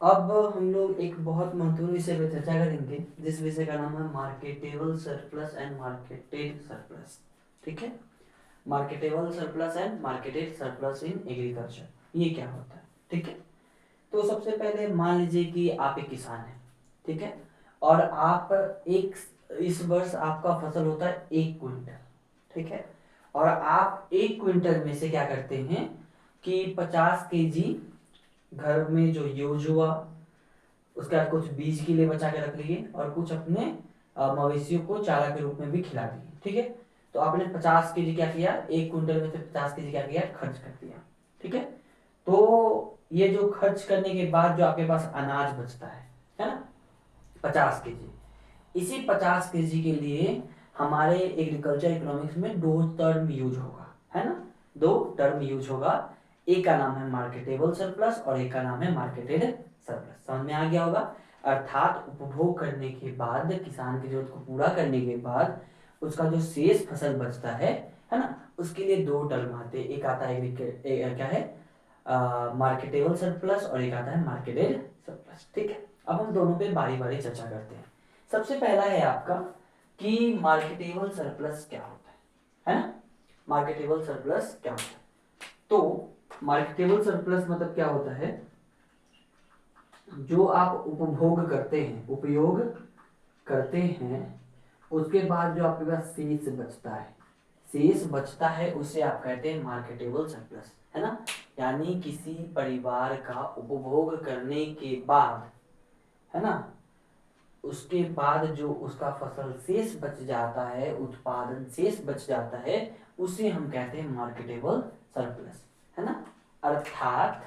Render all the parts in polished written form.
अब हम लोग एक बहुत महत्वपूर्ण विषय पर चर्चा करेंगे, जिस विषय का नाम है marketable surplus and marketed surplus. ठीक है, marketable surplus and marketed surplus in agriculture, ये क्या होता है। ठीक है, तो सबसे पहले मान लीजिए कि आप एक किसान हैं, ठीक है, और आप एक इस वर्ष आपका फसल होता है 1 क्विंटल, ठीक है, और आप 1 क्विंटल में से क्या करते हैं कि 50 kg घर में जो यूज हुआ, उसके बाद कुछ बीज के लिए बचा के रख लिए और कुछ अपने मवेशियों को चारा के रूप में भी खिला दिए। ठीक है, तो आपने 50 kg क्या किया, 1 क्विंटल में से 50 kg क्या किया, खर्च कर दिया। ठीक है, तो ये जो खर्च करने के बाद जो आपके पास अनाज बचता है ना, 50 kg, इसी 50 kg के लिए हमारे एग्रीकल्चर इकोनॉमिक्स में दो टर्म यूज होगा, है ना, दो टर्म यूज होगा। एक का नाम है मार्केटेबल सरप्लस और एक का नाम है मार्केटेड सरप्लस। समझ में आ गया होगा। अर्थात उपभोग करने के बाद, किसान की जरूरत को पूरा करने के बाद उसका जो शेष फसल बचता है ना, उसके लिए दो टर्म आते हैं। एक आता है क्या है, मार्केटेबल सरप्लस और एक आता है मार्केटेड सरप्लस। ठीक है, अब हम दोनों पे बारी बारी चर्चा करते हैं। सबसे पहला है आपका कि मार्केटेबल सरप्लस क्या होता है ना, मार्केटेबल सरप्लस क्या होता है। तो मार्केटेबल सरप्लस मतलब क्या होता है, जो आप उपभोग करते हैं, उपयोग करते हैं, उसके बाद जो आपके पास शेष बचता है, शेष बचता है, उसे आप कहते हैं मार्केटेबल सरप्लस, है ना। यानी किसी परिवार का उपभोग करने के बाद, है ना, उसके बाद जो उसका फसल शेष बच जाता है, उत्पादन शेष बच जाता है, उसे हम कहते हैं मार्केटेबल सरप्लस, है ना। अर्थात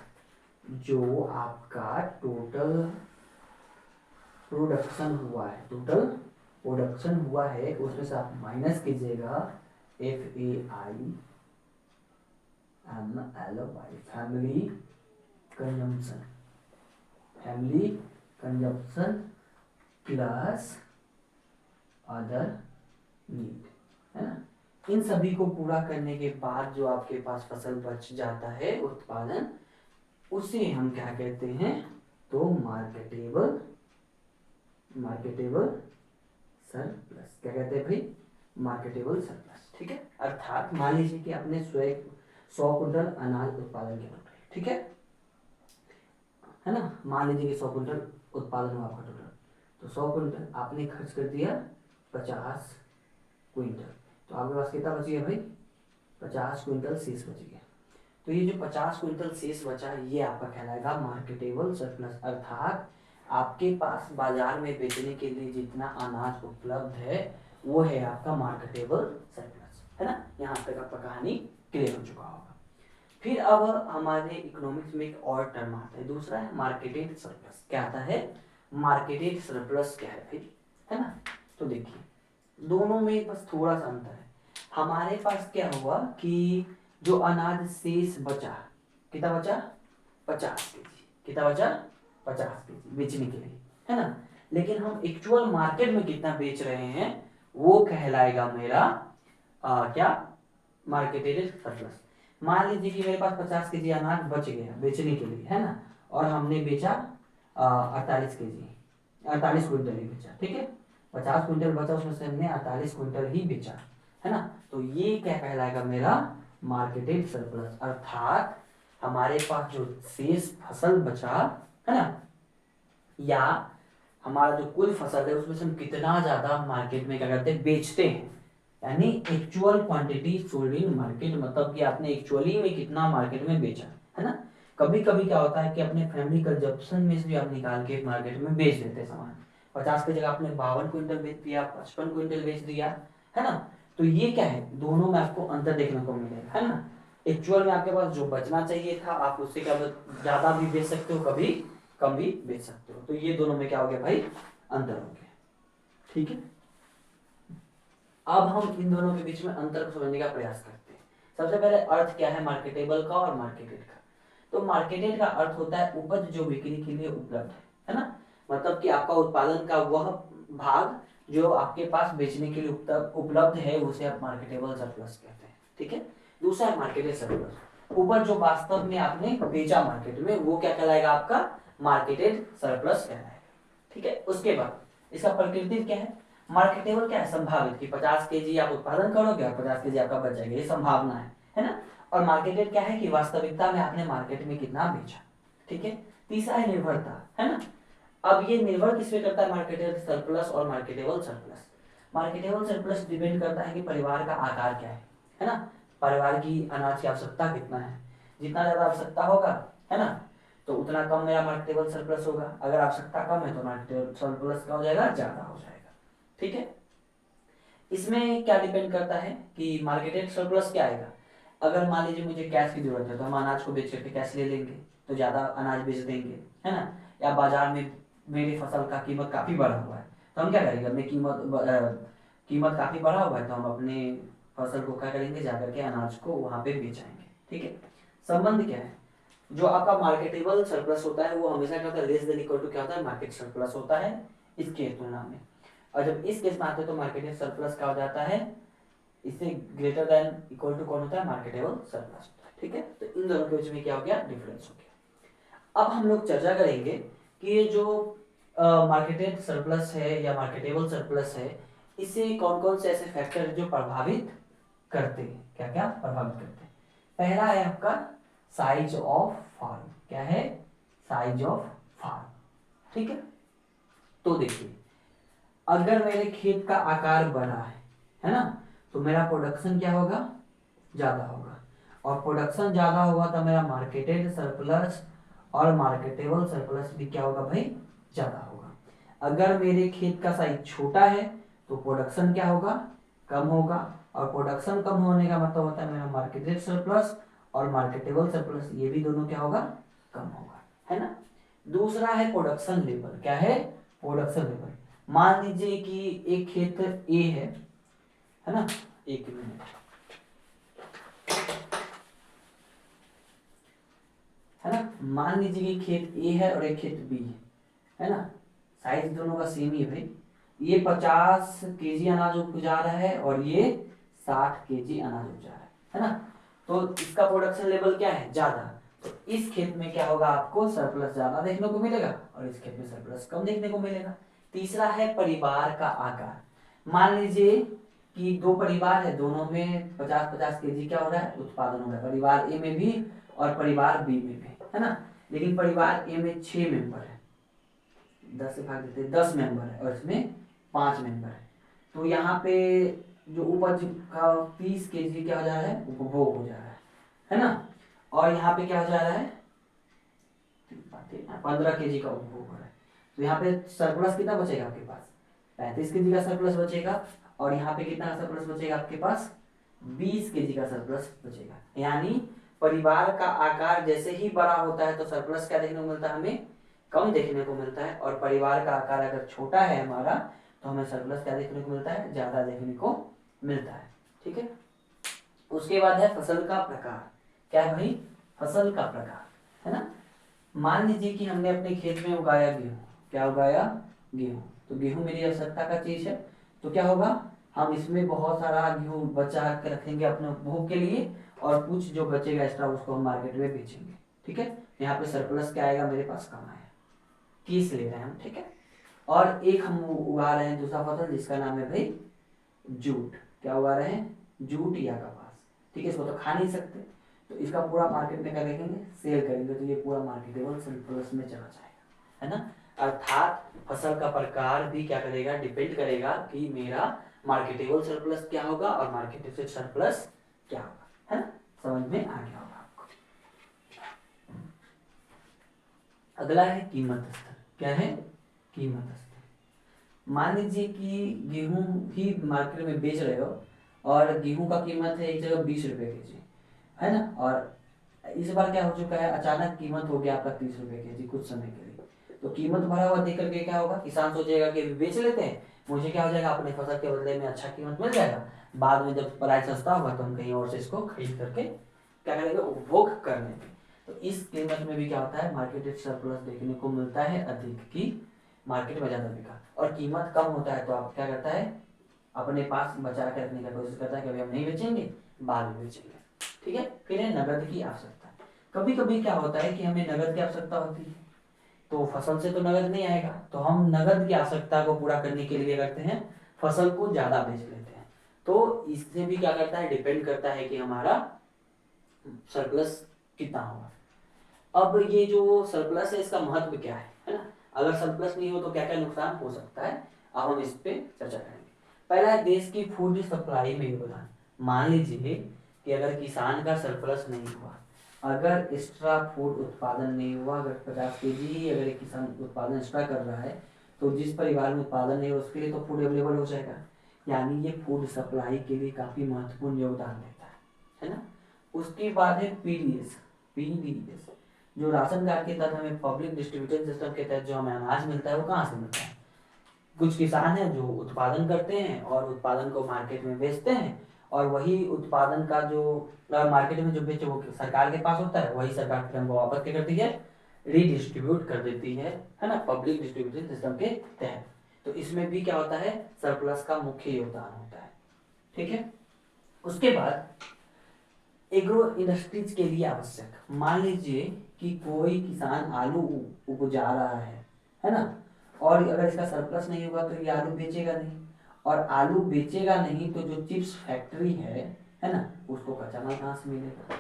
जो आपका टोटल प्रोडक्शन हुआ है, टोटल प्रोडक्शन हुआ है, उसमें से आप माइनस कीजिएगा FAI MLY, family consumption, family consumption plus other need, है ना। इन सभी को पूरा करने के बाद जो आपके पास फसल बच जाता है, उत्पादन, उसे हम क्या कहते हैं, तो मार्केटेबल सरप्लस। क्या कहते हैं भाई, मार्केटेबल सरप्लस। ठीक है, अर्थात मान लीजिए कि आपने 100 क्विंटल अनाज उत्पादन किया, ठीक है ना, मान लीजिए कि 100 क्विंटल उत्पादन हुआ आपका टोटल, तो 100 क्विंटल आपने खर्च कर दिया 50 क्विंटल, तो आपके पास कितना बच गया भाई, 50 क्विंटल शेष बच गया। तो ये जो 50 क्विंटल शेष बचा, ये आपका कहलाएगा मार्केटेबल सरप्लस। अर्थात आपके पास बाजार में बेचने के लिए जितना अनाज उपलब्ध है, वो है आपका मार्केटेबल सरप्लस, है ना। यहाँ तक आपका कहानी क्लियर हो चुका होगा। फिर अब हमारे इकोनॉमिक्स में एक और टर्म आता है, दूसरा है मार्केटेड सरप्लस। क्या आता है, मार्केटेड सरप्लस क्या है भाई, है ना। तो देखिए दोनों में बस थोड़ा सा अंतर है। हमारे पास क्या हुआ कि जो अनाज शेष बचा, कितना बचा, 50 kg, कितना बचा, 50 kg बेचने के लिए, है ना। लेकिन हम एक्चुअल मार्केट में कितना बेच रहे हैं, वो कहलाएगा मेरा क्या, मार्केटेड सरप्लस। मान लीजिए कि मेरे पास 50 kg अनाज बच गया बेचने के लिए, है ना, और हमने बेचा 48 क्विंटल ही बेचा। ठीक है, 50 क्विंटल बचा, उसमें से हमने 48 क्विंटल ही बेचा, है ना। तो ये क्या कहलाएगा, मेरा मार्केटेड सरप्लस। अर्थात हमारे पास जो शेष फसल बचा, है ना, या हमारा जो कुल फसल है, उसमें से हम कितना ज्यादा मार्केट में क्या करते हैं, बेचते हैं, यानी actual quantity sold in market, मतलब कि आपने एक्चुअली में कितना मार्केट में बेचा, है ना। कभी कभी क्या होता है कि अपने फैमिली कंजप्शन में से भी आप निकाल के मार्केट में बेच देते हैं सामान। 50 की जगह आपने 52 क्विंटल बेच दिया, 55 क्विंटल बेच दिया, है ना। तो ये क्या है, दोनों में आपको अंतर देखने को मिलेगा, है ना। एक्चुअल में आपके पास जो बचना चाहिए था, आप उससे क्या ज्यादा भी बेच सकते हो, कभी कम भी बेच सकते हो। तो ये दोनों में क्या हो गया भाई, अंतर हो गया। ठीक है, अब हम इन दोनों के बीच में अंतर को समझने का प्रयास करते हैं। सबसे पहले अर्थ क्या है मार्केटेबल का और मार्केटेड का। तो मार्केटेड का अर्थ होता है उपज जो बिक्री के लिए उपलब्ध है ना, मतलब कि आपका उत्पादन का वह भाग जो आपके पास बेचने के लिए उपलब्ध है, उसे आप मार्केटेबल सरप्लस कहते हैं। ठीक है, दूसरा है मार्केटेड सरप्लस, उपज जो वास्तव में आपने बेचा मार्केट में, वो क्या कहलाएगा आपका मार्केटेड सरप्लस कहलाएगा। ठीक है, उसके बाद इसका प्रकृति क्या है, मार्केटेबल क्या है, संभावित कि 50 केजी आप उत्पादन करोगे और 50 केजी आपका बच जाएगा, ये संभावना है ना। और मार्केटेड क्या है कि वास्तविकता में आपने मार्केट में कितना बेचा। ठीक है, तीसरा है निर्भरता, है ना। अब ये निर्भर किस पे करता है, मार्केटेड सरप्लस और marketable surplus. Marketable surplus depend करता है कि परिवार का आकार क्या है ना, परिवार की अनाज की आवश्यकता कितना है। जितना ज्यादा आवश्यकता होगा, है ना, तो उतना कम मेरा मार्केटेबल सरप्लस होगा। अगर आवश्यकता कम है तो मार्केटेबल सरप्लस क्या हो जाएगा, ज्यादा हो जाएगा। ठीक है, इसमें क्या डिपेंड करता है कि मार्केटेड सरप्लस क्या आएगा। अगर मान लीजिए मुझे कैश की जरूरत है तो हम अनाज को बेच करके कैश ले लेंगे, तो ज्यादा अनाज बेच देंगे, है ना। या बाजार में मेरी फसल का कीमत काफी बढ़ा हुआ है तो हम क्या करेंगे, अपनी कीमत काफी बढ़ा हुआ है तो हम अपने फसल को क्या करेंगे, जाकर के अनाज को वहां पे बेचाएंगे। ठीक है, संबंध क्या है, जो आपका मार्केटेबल सरप्लस होता है वो हमेशा क्या होता है, लेस देन इक्वल टू क्या होता है, मार्केट सरप्लस होता है इसके तुलना में। और जब इस केस में आते हैं तो मार्केटेड सरप्लस क्या हो जाता है, इससे ग्रेटर देन इक्वल टू कौन होता है, मार्केटेबल सरप्लस। ठीक है, तो इन दोनों के बीच में क्या हो गया, डिफरेंस हो गया। अब हम लोग चर्चा करेंगे कि ये जो मार्केटेड सरप्लस है या मार्केटेबल सरप्लस है, इससे कौन कौन से ऐसे फैक्टर है जो प्रभावित करते हैं, क्या क्या प्रभावित करते हैं। पहला है आपका साइज ऑफ फार्म, क्या है, साइज ऑफ फार्म। ठीक है, तो देखिए अगर मेरे खेत का आकार बड़ा है ना, तो मेरा प्रोडक्शन क्या होगा, ज्यादा होगा। और प्रोडक्शन ज्यादा होगा तो मेरा मार्केटेड सरप्लस और मार्केटेबल सरप्लस भी क्या होगा भाई, ज्यादा होगा। अगर मेरे खेत का साइज छोटा है तो प्रोडक्शन क्या होगा, कम होगा। और प्रोडक्शन कम होने का मतलब होता है मेरा मार्केटेड सरप्लस और मार्केटेबल सरप्लस, ये भी दोनों क्या होगा, कम होगा, है ना। दूसरा है प्रोडक्शन लेवल, क्या है, प्रोडक्शन लेवल। मान लीजिए कि एक खेत ए है ना, एक मिनट, है ना, मान लीजिए कि खेत ए है और एक खेत बी है ना, साइज दोनों का सेम ही है भाई। ये 50 केजी अनाज उपजा रहा है और ये 60 केजी अनाज उपजा रहा है ना। तो इसका प्रोडक्शन लेवल क्या है, ज्यादा। तो इस खेत में क्या होगा, आपको सरप्लस ज्यादा देखने को मिलेगा और इस खेत में सरप्लस कम देखने को मिलेगा। तीसरा है परिवार का आकार। मान लीजिए कि दो परिवार है, दोनों में 50-50 केजी क्या हो रहा है, उत्पादन हो रहा है, परिवार ए में भी और परिवार बी में भी, है ना। लेकिन परिवार ए में 6 मेंबर है, 10 से भाग देते 10 मेंबर है और इसमें 5 मेंबर है। तो यहाँ पे जो उपज का 30 केजी क्या हो जा रहा है, उपभोग हो जा रहा है ना। और यहाँ पे क्या हो जा रहा है, 15 केजी का उपभोग हो रहा है। तो यहाँ पे सरप्लस कितना बचेगा आपके पास, 35 केजी का सरप्लस बचेगा। और यहाँ पे कितना सरप्लस बचेगा आपके पास, 20 केजी का सरप्लस बचेगा। यानी परिवार का आकार जैसे ही बड़ा होता है तो सरप्लस क्या देखने को मिलता है, हमें कम देखने को मिलता है। और परिवार का आकार अगर छोटा है हमारा तो हमें सरप्लस क्या देखने को मिलता है, ज्यादा देखने को मिलता है। ठीक है, उसके बाद है फसल का प्रकार, क्या है भाई, फसल का प्रकार, है ना। मान लीजिए कि हमने अपने खेत में उगाया गेहूं, क्या उगाया, गेहूं। तो गेहूं मेरी आवश्यकता का चीज है, तो क्या होगा, हम इसमें बहुत सारा गेहूं बचा के रखेंगे अपने उपभोग के लिए और कुछ जो बचेगा एक्स्ट्रा उसको हम मार्केट में बेचेंगे। ठीक है, यहाँ पे सरप्लस क्या आएगा, मेरे पास कम आया, किस ले रहे हैं हम। ठीक है, और एक हम उगा रहे हैं दूसरा फसल जिसका नाम है भाई जूट, क्या उगा रहे हैं, जूट या कपास। ठीक है, इसको तो खा नहीं सकते तो इसका पूरा मार्केट में क्या करेंगे, सेल करेंगे, तो ये पूरा मार्केटेबल सरप्लस में चला जाएगा, है ना। अर्थात फसल का प्रकार भी क्या करेगा, डिपेंड करेगा कि मेरा मार्केटेबल सरप्लस क्या होगा और मार्केटेड सरप्लस क्या होगा, है ना। समझ में आ गया होगा आपको। अगला है कीमत स्तर, क्या है, कीमत स्तर। मान लीजिए कि गेहूं ही मार्केट में बेच रहे हो और गेहूं का कीमत है एक जगह 20 रुपए के जी, है ना। और इस बार क्या हो चुका है, अचानक कीमत हो गया आपका 30 रुपए के जी कुछ समय के लिए। तो कीमत बढ़ा हुआ देख करके क्या होगा, किसान सोचेगा कि बेच लेते हैं, मुझे क्या हो जाएगा, अपने फसल के बदले में अच्छा कीमत मिल जाएगा। बाद में जब प्राइस सस्ता होगा तो हम कहीं और से इसको खरीद करके क्या करेंगे, उपभोग कर लेंगे। तो इस कीमत में भी क्या होता है, मार्केटेड सरप्लस देखने को मिलता है अधिक, की मार्केट में ज्यादा बिका। और कीमत कम होता है तो आप क्या करता है, अपने पास बचा के रखने का कोशिश करता है कि अभी हम नहीं बेचेंगे, बाद में बेचेंगे। ठीक है, फिर है नगद की आवश्यकता। कभी कभी क्या होता है कि हमें नगद की आवश्यकता होती है, तो फसल से तो नगद नहीं आएगा, तो हम नगद की आवश्यकता को पूरा करने के लिए करते हैं फसल को ज्यादा बेच लेते हैं। तो इससे भी क्या करता है, डिपेंड करता है कि हमारा सरप्लस कितना होगा। अब ये जो सरप्लस है इसका महत्व क्या है ना, अगर सरप्लस नहीं हो तो क्या क्या नुकसान हो सकता है, अब हम इस पे चर्चा करेंगे। पहला है देश की फूड सप्लाई में योगदान। मान लीजिए कि अगर किसान का सरप्लस नहीं हुआ, अगर एक्स्ट्रा फूड उत्पादन नहीं हुआ, अगर 50 kg ही अगर एक किसान उत्पादन एक्स्ट्रा कर रहा है, तो जिस परिवार में उत्पादन नहीं हो उसके लिए तो फूड अवेलेबल हो जाएगा, यानी ये फूड सप्लाई के लिए काफी महत्वपूर्ण योगदान देता है ना। उसके बाद है पीडीएस। पीडीएस जो राशन कार्ड के तहत हमें पब्लिक डिस्ट्रीब्यूशन सिस्टम के तहत जो हमें अनाज मिलता है वो कहाँ से मिलता है, कुछ किसान हैं जो उत्पादन करते हैं और उत्पादन को मार्केट में बेचते हैं, और वही उत्पादन का जो मार्केट में जो बेचे वो सरकार के पास होता है, वही सरकार फिर हमको वापस क्या करती है, रीडिस्ट्रीब्यूट कर देती है ना, पब्लिक डिस्ट्रीब्यूशन सिस्टम के तहत। तो इसमें भी क्या होता है, सरप्लस का मुख्य योगदान होता है। ठीक है, उसके बाद एग्रो इंडस्ट्रीज के लिए आवश्यक, मान लीजिए कि कोई किसान आलू उपजा रहा है ना, और अगर इसका सरप्लस नहीं होगा तो ये आलू बेचेगा नहीं, और आलू बेचेगा नहीं तो जो चिप्स फैक्ट्री है ना, उसको कच्चा माल कहाँ से मिलेगा,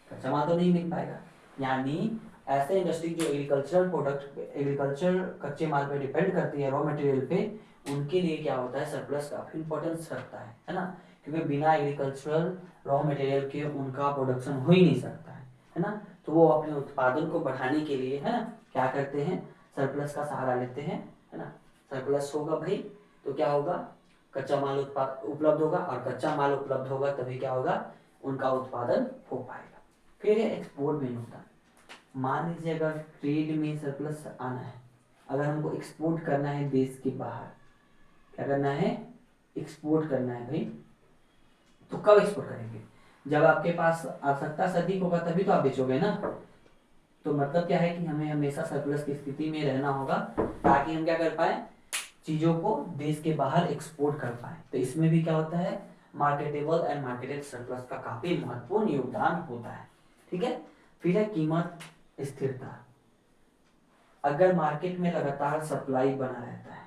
कच्चा माल तो नहीं मिल पाएगा। यानी ऐसे इंडस्ट्री जो एग्रीकल्चरल प्रोडक्ट, एग्रीकल्चर कच्चे माल पे डिपेंड करती है, रॉ मटेरियल पे, उनके लिए क्या होता है, सरप्लस काफी इंपॉर्टेंस रखता है ना, क्योंकि बिना एग्रीकल्चरल रॉ मटेरियल के उनका प्रोडक्शन हो ही नहीं सकता है ना। तो वो अपने उत्पादन को बढ़ाने के लिए है ना क्या करते हैं, सरप्लस का सहारा लेते हैं है ना। सरप्लस होगा भाई तो क्या होगा, कच्चा माल उपलब्ध होगा, और कच्चा माल उपलब्ध होगा तभी क्या होगा, उनका उत्पादन हो पाएगा। फिर है एक्सपोर्ट में योगदान। मान लीजिए अगर ट्रेड में सरप्लस आना है, अगर हमको एक्सपोर्ट करना है देश के बाहर, क्या करना है, एक्सपोर्ट करना है भाई, तो कब एक्सपोर्ट करेंगे, जब आपके पास आवश्यकता से अधिक होगा तभी तो आप बेचोगे ना। तो मतलब क्या है कि हमें हमेशा सरप्लस की स्थिति में रहना होगा, ताकि हम क्या कर पाए, चीजों को देश के बाहर एक्सपोर्ट कर पाए। तो इसमें भी क्या होता है, मार्केटेबल एंड मार्केटेड सरप्लस का काफी महत्वपूर्ण योगदान होता है। ठीक है, फिर है कीमत स्थिरता। अगर मार्केट में लगातार सप्लाई बना रहता है,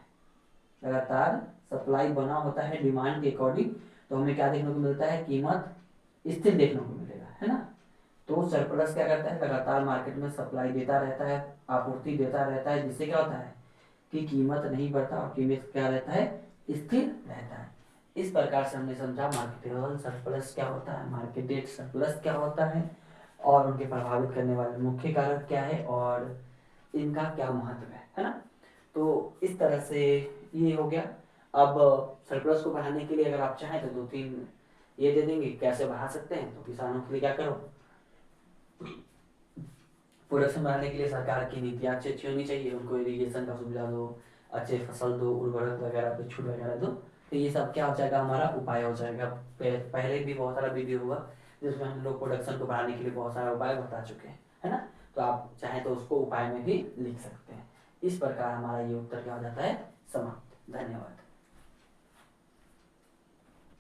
लगातार सप्लाई बना होता है डिमांड के अकॉर्डिंग, तो हमें क्या देखने को मिलता है, कीमत स्थिर देखने को मिलेगा है ना। तो सरप्लस क्या करता है, लगातार मार्केट में सप्लाई देता रहता है, आपूर्ति देता रहता है, जिससे क्या होता है कि कीमत नहीं बढ़ता और कीमत क्या रहता है, स्थिर रहता है। इस प्रकार से हमने समझा मार्केटेबल सरप्लस क्या होता है, मार्केटेड सरप्लस क्या होता है, और उनके प्रभावित करने वाले मुख्य कारक क्या है, और इनका क्या महत्व है ना। तो इस तरह से ये हो गया। अब सरप्लस को बढ़ाने के लिए अगर आप चाहें तो 2-3 ये दे देंगे कैसे बढ़ा सकते हैं। तो किसानों के लिए क्या करो, प्रोडक्शन बढ़ाने के लिए सरकार की नीतियाँ अच्छी अच्छी होनी चाहिए, उनको इरिगेशन का सुविधा दो, अच्छे फसल दो, उर्वरक वगैरह पे छूट वगैरह दो, तो ये सब क्या हो जाएगा, हमारा उपाय हो जाएगा। पहले भी बहुत सारा वीडियो हुआ जिसमें हम लोग प्रोडक्शन को बढ़ाने के लिए बहुत सारा उपाय बता चुके हैं है ना। तो आप चाहें तो उसको उपाय में भी लिख सकते हैं। इस प्रकार हमारा ये उत्तर क्या हो जाता है, समाप्त। धन्यवाद।